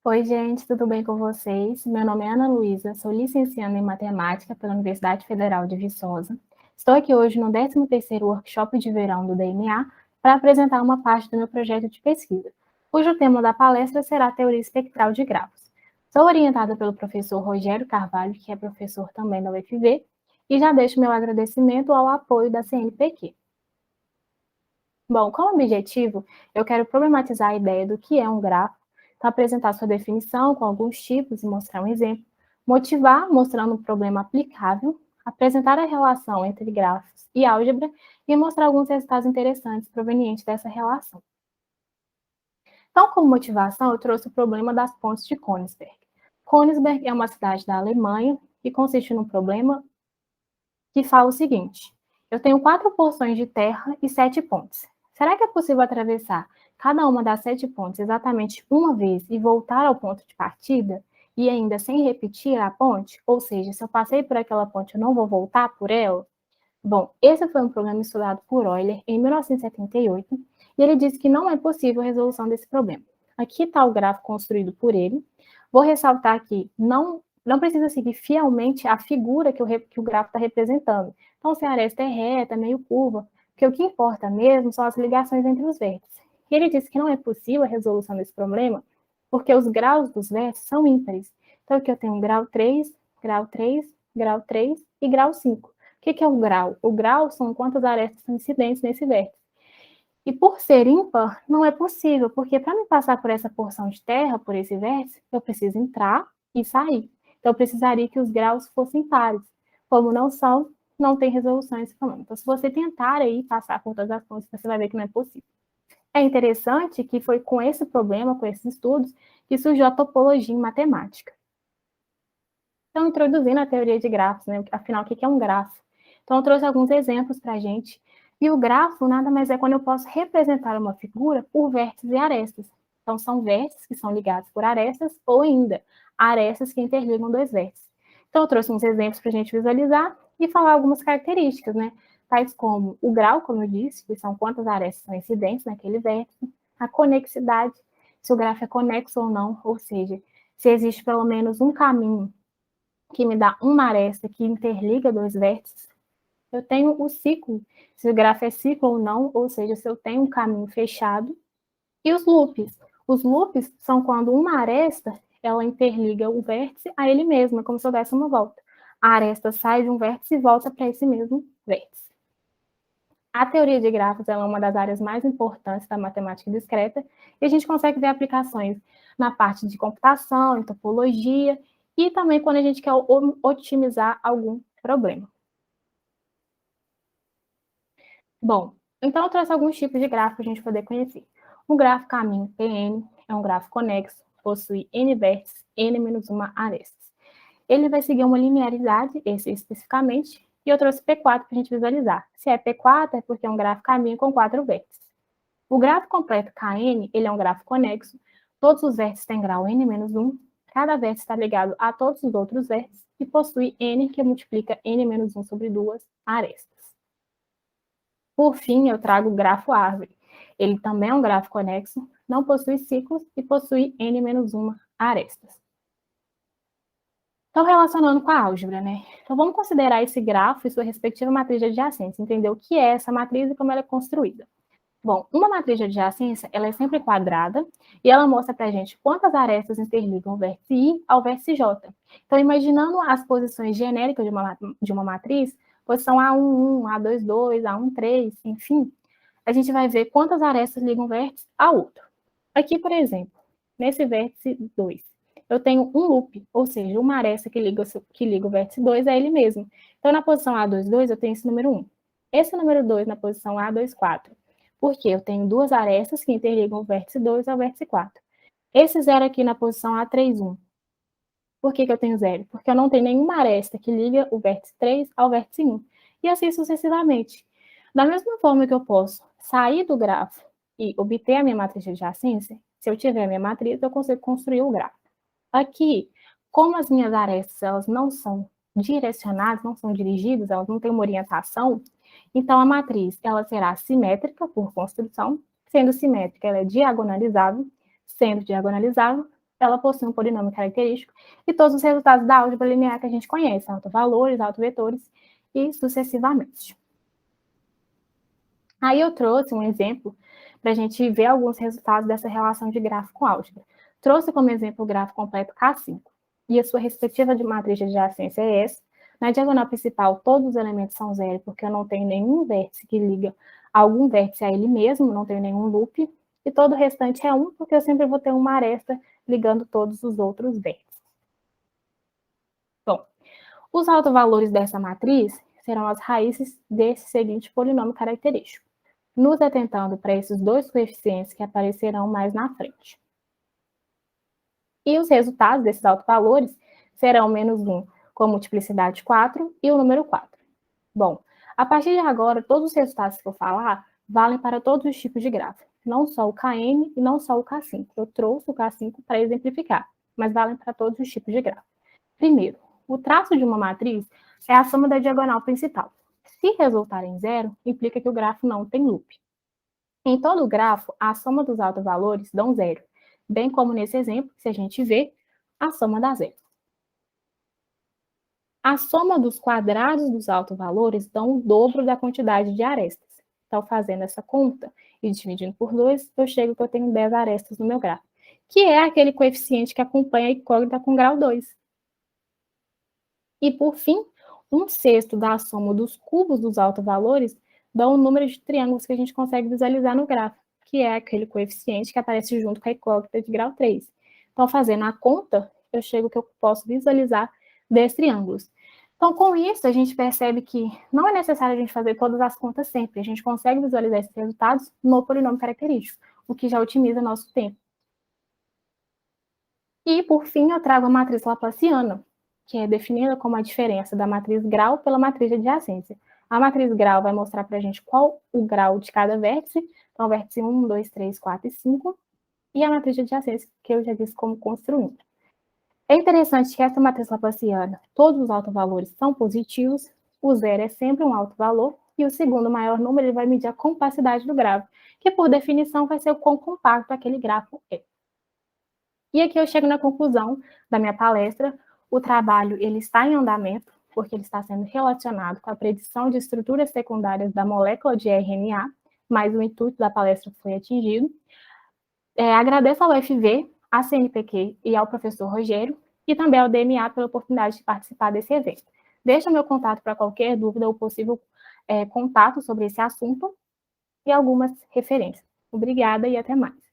Oi, gente, tudo bem com vocês? Meu nome é Ana Luísa, sou licenciada em Matemática pela Universidade Federal de Viçosa. Estou aqui hoje no 13º Workshop de Verão do DNA para apresentar uma parte do meu projeto de pesquisa, cujo tema da palestra será a teoria espectral de grafos. Sou orientada pelo professor Rogério Carvalho, que é professor também da UFV, e já deixo meu agradecimento ao apoio da CNPq. Bom, como objetivo, eu quero problematizar a ideia do que é um grafo, então apresentar sua definição com alguns tipos e mostrar um exemplo, motivar mostrando um problema aplicável, apresentar a relação entre grafos e álgebra e mostrar alguns resultados interessantes provenientes dessa relação. Então, como motivação, eu trouxe o problema das pontes de Königsberg. Königsberg é uma cidade da Alemanha e consiste num problema que fala o seguinte: eu tenho 4 porções de terra e 7 pontes. Será que é possível atravessar cada uma das 7 pontes exatamente uma vez e voltar ao ponto de partida? E ainda sem repetir a ponte? Ou seja, se eu passei por aquela ponte, eu não vou voltar por ela? Bom, esse foi um problema estudado por Euler em 1978, e ele disse que não é possível a resolução desse problema. Aqui está o gráfico construído por ele. Vou ressaltar que não precisa seguir fielmente a figura que o gráfico está representando. Então, se a aresta é reta, meio curva, porque o que importa mesmo são as ligações entre os vértices. E ele disse que não é possível a resolução desse problema porque os graus dos vértices são ímpares. Então, aqui eu tenho grau 3, grau 3, grau 3 e grau 5. O que é o grau? O grau são quantas arestas são incidentes nesse vértice. E por ser ímpar, não é possível, porque para me passar por essa porção de terra, por esse vértice, eu preciso entrar e sair. Então, eu precisaria que os graus fossem pares. Como não são, não tem resolução esse problema. Então, se você tentar aí passar por todas as pontas, você vai ver que não é possível. É interessante que foi com esse problema, com esses estudos, que surgiu a topologia em matemática. Então, introduzindo a teoria de grafos, né? Afinal, o que é um grafo? Então, eu trouxe alguns exemplos para a gente. E o grafo nada mais é quando eu posso representar uma figura por vértices e arestas. Então, são vértices que são ligados por arestas, ou ainda arestas que interligam dois vértices. Então, eu trouxe uns exemplos para a gente visualizar e falar algumas características, né? Tais como o grau, como eu disse, que são quantas arestas são incidentes naquele vértice, a conexidade, se o grafo é conexo ou não, ou seja, se existe pelo menos um caminho que me dá uma aresta que interliga dois vértices. Eu tenho o ciclo, se o grafo é ciclo ou não, ou seja, se eu tenho um caminho fechado. E os loops. Os loops são quando uma aresta, ela interliga o vértice a ele mesmo, é como se eu desse uma volta. A aresta sai de um vértice e volta para esse mesmo vértice. A teoria de grafos é uma das áreas mais importantes da matemática discreta, e a gente consegue ver aplicações na parte de computação, em topologia, e também quando a gente quer otimizar algum problema. Bom, então eu trouxe alguns tipos de gráfico para a gente poder conhecer. O gráfico caminho PN é um gráfico conexo, possui n vértices, n-1 arestas. Ele vai seguir uma linearidade, esse especificamente, e eu trouxe P4 para a gente visualizar. Se é P4, é porque é um gráfico caminho com 4 vértices. O gráfico completo Kn, ele é um gráfico conexo, todos os vértices têm grau n-1, cada vértice está ligado a todos os outros vértices e possui n que multiplica n-1 sobre 2 arestas. Por fim, eu trago o grafo árvore. Ele também é um gráfico conexo, não possui ciclos e possui n-1 arestas. Então, relacionando com a álgebra, né? Então, vamos considerar esse grafo e sua respectiva matriz de adjacência, entender o que é essa matriz e como ela é construída. Bom, uma matriz de adjacência, ela é sempre quadrada e ela mostra para a gente quantas arestas interligam o vértice I ao vértice J. Então, imaginando as posições genéricas de uma matriz, posição A11, A22, A13, enfim, a gente vai ver quantas arestas ligam um vértice a outro. Aqui, por exemplo, nesse vértice 2, eu tenho um loop, ou seja, uma aresta que liga o vértice 2 a ele mesmo. Então, na posição A22, eu tenho esse número 1. Esse número 2 na posição A24. Porque eu tenho duas arestas que interligam o vértice 2 ao vértice 4. Esse zero aqui na posição A31. Por que eu tenho zero? Porque eu não tenho nenhuma aresta que liga o vértice 3 ao vértice 1. E assim sucessivamente. Da mesma forma que eu posso sair do grafo e obter a minha matriz de adjacência, se eu tiver a minha matriz, eu consigo construir o grafo. Aqui, como as minhas arestas elas não são direcionadas, não são dirigidas, elas não têm uma orientação, então a matriz ela será simétrica por construção, sendo simétrica ela é diagonalizável, sendo diagonalizável, ela possui um polinômio característico e todos os resultados da álgebra linear que a gente conhece, autovalores, autovetores e sucessivamente. Aí eu trouxe um exemplo para a gente ver alguns resultados dessa relação de grafo com álgebra. Trouxe como exemplo o grafo completo K5 e a sua respectiva de matriz de adjacência é essa. Na diagonal principal, todos os elementos são zero, porque eu não tenho nenhum vértice que liga algum vértice a ele mesmo, não tenho nenhum loop, e todo o restante é 1, porque eu sempre vou ter uma aresta ligando todos os outros vértices. Bom, os autovalores dessa matriz serão as raízes desse seguinte polinômio característico, nos atentando para esses dois coeficientes que aparecerão mais na frente. E os resultados desses autovalores serão menos 1 com a multiplicidade 4 e o número 4. Bom, a partir de agora, todos os resultados que eu falar valem para todos os tipos de grafo, não só o Kn e não só o K5. Eu trouxe o K5 para exemplificar, mas valem para todos os tipos de grafo. Primeiro, o traço de uma matriz é a soma da diagonal principal. Se resultar em zero, implica que o grafo não tem loop. Em todo grafo, a soma dos autovalores dão zero, bem como nesse exemplo, se a gente vê, a soma dá zero. A soma dos quadrados dos autovalores dão o dobro da quantidade de arestas. Então, fazendo essa conta e dividindo por 2, eu chego que eu tenho 10 arestas no meu grafo, que é aquele coeficiente que acompanha a incógnita com grau 2. E, por fim, 1/6 da soma dos cubos dos autovalores dá o número de triângulos que a gente consegue visualizar no grafo, que é aquele coeficiente que aparece junto com a incógnita de grau 3. Então, fazendo a conta, eu chego que eu posso visualizar 10 triângulos. Então, com isso, a gente percebe que não é necessário a gente fazer todas as contas sempre. A gente consegue visualizar esses resultados no polinômio característico, o que já otimiza nosso tempo. E, por fim, eu trago a matriz laplaciana, que é definida como a diferença da matriz grau pela matriz de adjacência. A matriz grau vai mostrar para a gente qual o grau de cada vértice, então vértice 1, 2, 3, 4 e 5, e a matriz de adjacência, que eu já disse como construindo. É interessante que essa matriz laplaciana, todos os autovalores são positivos, o zero é sempre um alto valor, e o segundo maior número ele vai medir a compacidade do grafo, que por definição vai ser o quão compacto aquele grafo é. E aqui eu chego na conclusão da minha palestra. O trabalho ele está em andamento, porque ele está sendo relacionado com a predição de estruturas secundárias da molécula de RNA, mas o intuito da palestra foi atingido. Agradeço ao UFV, à CNPq e ao professor Rogério, e também ao DMA pela oportunidade de participar desse evento. Deixa meu contato para qualquer dúvida ou possível contato sobre esse assunto e algumas referências. Obrigada e até mais.